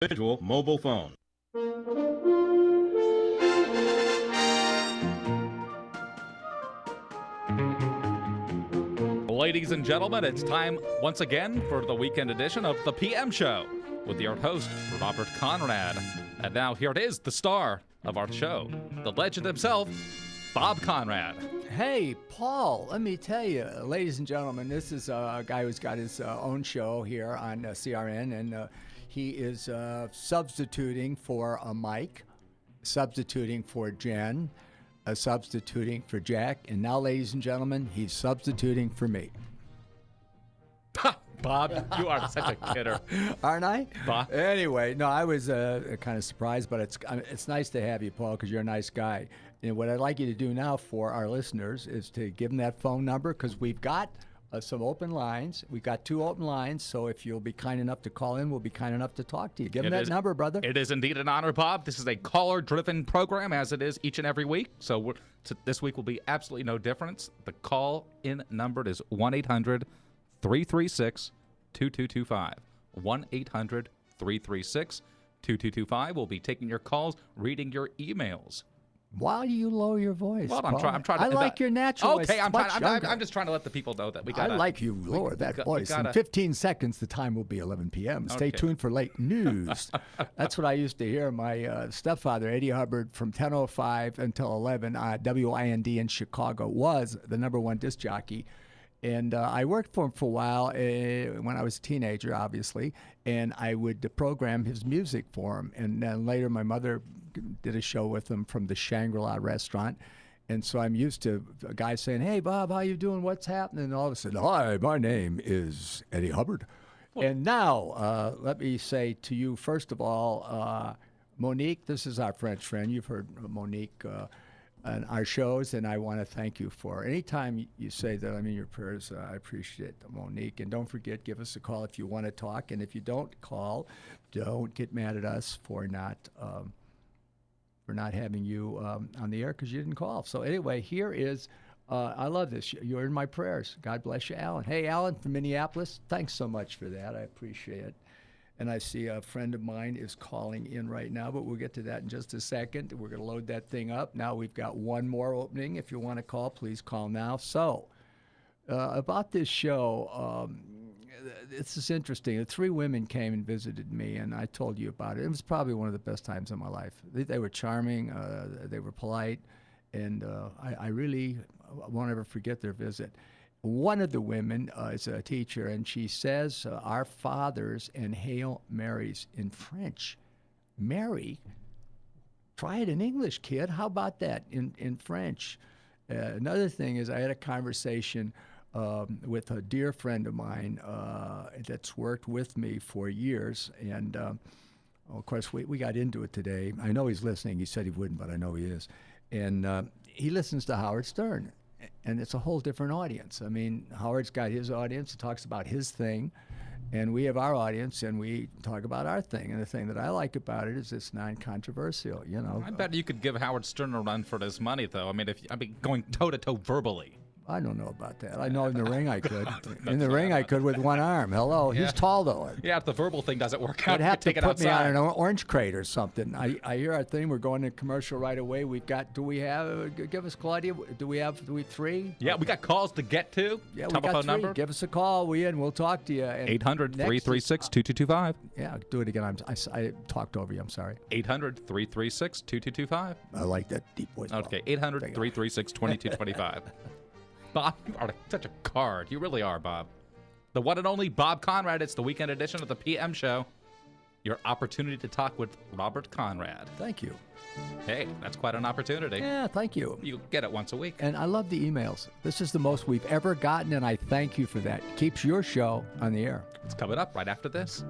individual mobile phone. Ladies and gentlemen, it's time once again for the weekend edition of the PM Show with your host, Robert Conrad. And now here it is, the star of our show, the legend himself, Bob Conrad. Hey, Paul, let me tell you, ladies and gentlemen, this is a guy who's got his own show here on CRN, and he is substituting for Mike, substituting for Jen, substituting for Jack, and now, ladies and gentlemen, he's substituting for me. Bob, you are such a kidder. Aren't I? Bob. Anyway, no, I was kind of surprised, but it's nice to have you, Paul, because you're a nice guy. And what I'd like you to do now for our listeners is to give them that phone number, because we've got some open lines. We've got 2 open lines, so if you'll be kind enough to call in, we'll be kind enough to talk to you. Give them that number, brother. It is indeed an honor, Bob. This is a caller-driven program, as it is each and every week. So this week will be absolutely no difference. The call-in number is 1-800-336-2225. 1-800-336-2225. We'll be taking your calls, reading your emails. Why do you lower your voice? Well, I'm trying. I like your natural voice. Okay, I'm just trying to let the people know that we got. I like you lower that voice. In 15 seconds, the time will be 11 p.m. Stay tuned for late news. That's what I used to hear. My stepfather, Eddie Hubbard, from 10:05 until 11, WIND in Chicago, was the #1 disc jockey. And I worked for him for a while when I was a teenager, obviously, and I would program his music for him. And then later my mother did a show with him from the Shangri-La restaurant. And so I'm used to a guy saying, "Hey, Bob, how you doing? What's happening?" And all of a sudden, "Hi, my name is Eddie Hubbard." And now let me say to you, first of all, Monique, this is our French friend. You've heard Monique on our shows, and I want to thank you for anytime you say that I'm in your prayers. I appreciate it, Monique. And don't forget, give us a call if you want to talk. And if you don't call, don't get mad at us for not having you on the air because you didn't call. So anyway, here is, I love this. You're in my prayers. God bless you, Alan. Hey, Alan from Minneapolis, thanks so much for that. I appreciate it. And I see a friend of mine is calling in right now, but we'll get to that in just a second. We're going to load that thing up. Now we've got one more opening. If you want to call, please call now. So about this show, this is interesting. The 3 women came and visited me, and I told you about it. It was probably one of the best times of my life. They were charming. They were polite. And I really won't ever forget their visit. One of the women is a teacher, and she says, "Our fathers and Hail Marys in French." Mary, try it in English, kid. How about that in French? Another thing is I had a conversation with a dear friend of mine that's worked with me for years, and of course we got into it today. I know he's listening. He said he wouldn't, but I know he is. And he listens to Howard Stern. And it's a whole different audience. I mean, Howard's got his audience, talks about his thing, and we have our audience, and we talk about our thing. And the thing that I like about it is it's non-controversial, you know. I bet you could give Howard Stern a run for his money, though. I mean, going toe-to-toe verbally. I don't know about that. I know in the ring I could. In the ring I could with one arm. Hello. Yeah. He's tall, though. Yeah, if the verbal thing doesn't work out, I'd have to take it put outside. me on an orange crate or something. I hear our thing. We're going to commercial right away. We've got, give us, Claudia, do we have 3? Yeah, we got calls to get to. Yeah, we Telephone got 3. number. Give us a call. We'll talk to you. 800-336-2225. Yeah, do it again. I talked over you. I'm sorry. 800-336-2225. I like that deep voice. Okay, 800-336-2225. Bob, you are such a card. You really are, Bob. The one and only Bob Conrad. It's the weekend edition of the PM Show. Your opportunity to talk with Robert Conrad. Thank you. Hey, that's quite an opportunity. Yeah, thank you. You get it once a week. And I love the emails. This is the most we've ever gotten, and I thank you for that. Keeps your show on the air. It's coming up right after this.